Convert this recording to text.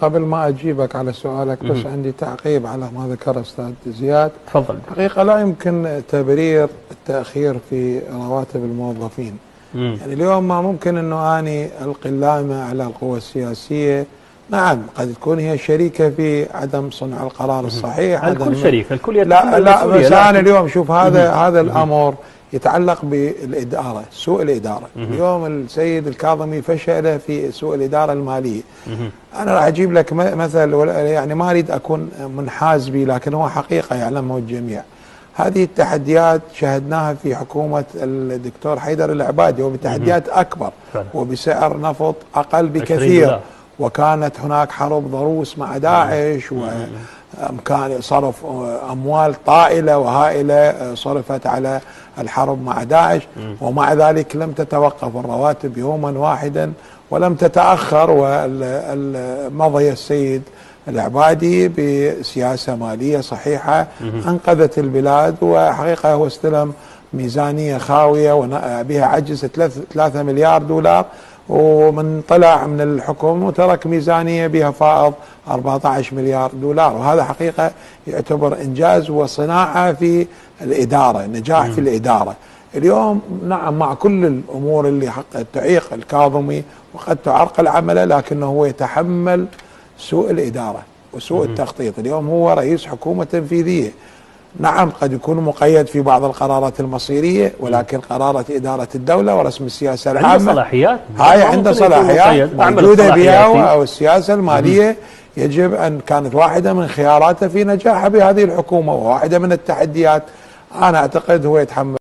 قبل ما أجيبك على سؤالك بس عندي تعقيب على ما ذكر أستاذ زياد. تفضل. حقيقة لا يمكن تبرير التأخير في رواتب الموظفين. يعني اليوم ما ممكن أنه أني ألقي اللائمة على القوى السياسية. نعم قد تكون هي شريكة في عدم صنع القرار الصحيح. الكل شريك، الكل يتحمل لا بس أنا اليوم شوف هذا الأمر يتعلق بالإدارة، سوء الإدارة. اليوم السيد الكاظمي فشل في سوء الإدارة المالية. أنا راح أجيب لك مثل، يعني ما أريد أكون منحاز به لكن هو حقيقة يعلمه الجميع. هذه التحديات شاهدناها في حكومة الدكتور حيدر العبادي وبتحديات أكبر وبسعر نفط أقل بكثير، وكانت هناك حرب ضروس مع داعش وإمكان صرف أموال طائلة وهائلة صرفت على الحرب مع داعش، ومع ذلك لم تتوقف الرواتب يوما واحدا ولم تتأخر. ومضي السيد العبادي بسياسة مالية صحيحة أنقذت البلاد، وحقيقة هو استلم ميزانية خاوية وبها عجز 3 مليار دولار، ومن طلع من الحكم وترك ميزانية بها فائض 14 مليار دولار. وهذا حقيقة يعتبر إنجاز وصناعة في الإدارة، نجاح في الإدارة. اليوم نعم مع كل الأمور اللي تعيق الكاظمي وقد تعرقل عمله، لكنه هو يتحمل سوء الإدارة وسوء التخطيط. اليوم هو رئيس حكومة تنفيذية، نعم قد يكون مقيد في بعض القرارات المصيرية، ولكن قرارات إدارة الدولة ورسم السياسة العامة عنده صلاحيات، هاي عنده صلاحيات موجودة بها، والسياسة المالية يجب أن كانت واحدة من خياراته في نجاحه بهذه الحكومة، وواحدة من التحديات أنا أعتقد هو يتحمل